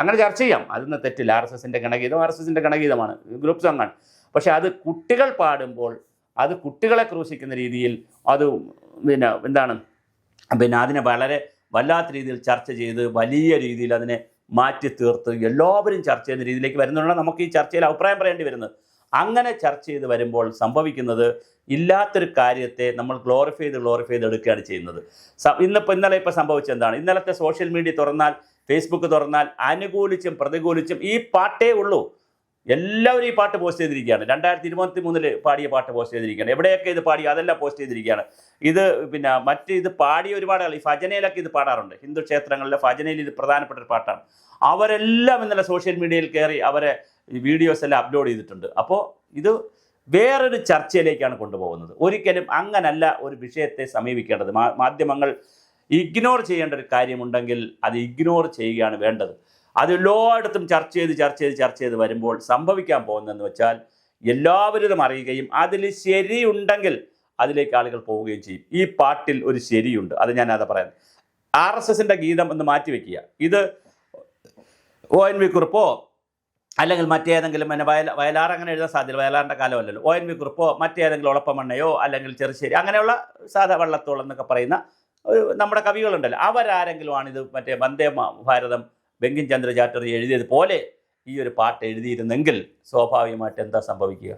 അങ്ങനെ ചർച്ച ചെയ്യാം, അതൊന്നും തെറ്റില്ല. RSSൻ്റെ ഗണഗീതം RSSൻ്റെ ഗണഗീതമാണ്, ഗ്രൂപ്പ് സോങ്ങാണ്. പക്ഷെ അത് കുട്ടികൾ പാടുമ്പോൾ അത് കുട്ടികളെ ക്രൂശിക്കുന്ന രീതിയിൽ അത് അതിനെ വളരെ വല്ലാത്ത രീതിയിൽ ചർച്ച ചെയ്ത് വലിയ രീതിയിൽ അതിനെ മാറ്റി തീർത്ത് എല്ലാവരും ചർച്ച ചെയ്യുന്ന രീതിയിലേക്ക് വരുന്നുള്ള നമുക്ക് ഈ ചർച്ചയിൽ അഭിപ്രായം പറയേണ്ടി വരുന്നത്. അങ്ങനെ ചർച്ച ചെയ്ത് വരുമ്പോൾ സംഭവിക്കുന്നത്, ഇല്ലാത്തൊരു കാര്യത്തെ നമ്മൾ ഗ്ലോറിഫൈ ചെയ്ത് എടുക്കുകയാണ് ചെയ്യുന്നത്. ഇന്നലെ സംഭവിച്ചത് എന്താണ്? ഇന്നലത്തെ സോഷ്യൽ മീഡിയ തുറന്നാൽ, ഫേസ്ബുക്ക് തുറന്നാൽ അനുകൂലിച്ചും പ്രതികൂലിച്ചും ഈ പാട്ടേ ഉള്ളൂ. എല്ലാവരും ഈ പാട്ട് പോസ്റ്റ് ചെയ്തിരിക്കുകയാണ്. 2023 പാടിയ പാട്ട് പോസ്റ്റ് ചെയ്തിരിക്കുകയാണ്. എവിടെയൊക്കെ ഇത് പാടി അതെല്ലാം പോസ്റ്റ് ചെയ്തിരിക്കുകയാണ്. ഇത് ഇത് പാടിയ ഒരുപാട് ആൾ ഈ ഭജനയിലൊക്കെ ഇത് പാടാറുണ്ട്. ഹിന്ദു ക്ഷേത്രങ്ങളിലെ ഭജനയിൽ ഇത് പ്രധാനപ്പെട്ട ഒരു പാട്ടാണ്. അവരെല്ലാം ഇന്നലെ സോഷ്യൽ മീഡിയയിൽ കയറി അവരെ വീഡിയോസ് എല്ലാം അപ്ലോഡ് ചെയ്തിട്ടുണ്ട്. അപ്പോൾ ഇത് വേറൊരു ചർച്ചയിലേക്കാണ് കൊണ്ടുപോകുന്നത്. ഒരിക്കലും അങ്ങനല്ല ഒരു വിഷയത്തെ സമീപിക്കേണ്ടത്. മാധ്യമങ്ങൾ ഇഗ്നോർ ചെയ്യേണ്ട ഒരു കാര്യമുണ്ടെങ്കിൽ അത് ഇഗ്നോർ ചെയ്യുകയാണ് വേണ്ടത്. അത് എല്ലായിടത്തും ചർച്ച ചെയ്ത് വരുമ്പോൾ സംഭവിക്കാൻ പോകുന്നതെന്ന് വെച്ചാൽ എല്ലാവരും അറിയുകയും അതിൽ ശരിയുണ്ടെങ്കിൽ അതിലേക്ക് ആളുകൾ പോവുകയും ചെയ്യും. ഈ പാട്ടിൽ ഒരു ശരിയുണ്ട്, അത് ഞാനത് പറയാം. RSSൻ്റെ ഗീതം എന്ന് മാറ്റിവെക്കുക. ഇത് ONV കുറുപ്പോ അല്ലെങ്കിൽ മറ്റേതെങ്കിലും വയലാർ അങ്ങനെ എഴുതാൻ സാധ്യത, വയലാറിൻ്റെ കാലമല്ലല്ലോ. ONV കുറുപ്പോ മറ്റേതെങ്കിലും ഉളപ്പമണ്ണയോ അല്ലെങ്കിൽ ചെറുശ്ശേരി അങ്ങനെയുള്ള സാധാ വള്ളത്തോളം എന്നൊക്കെ പറയുന്ന നമ്മുടെ കവികളുണ്ടല്ലോ, അവരാരെങ്കിലും ആണിത് മറ്റേ വന്ദേ ഭാരതം ബങ്കിം ചന്ദ്ര ചാറ്റർജി എഴുതിയതുപോലെ ഈ ഒരു പാട്ട് എഴുതിയിരുന്നെങ്കിൽ സ്വാഭാവികമായിട്ട് എന്താ സംഭവിക്കുക?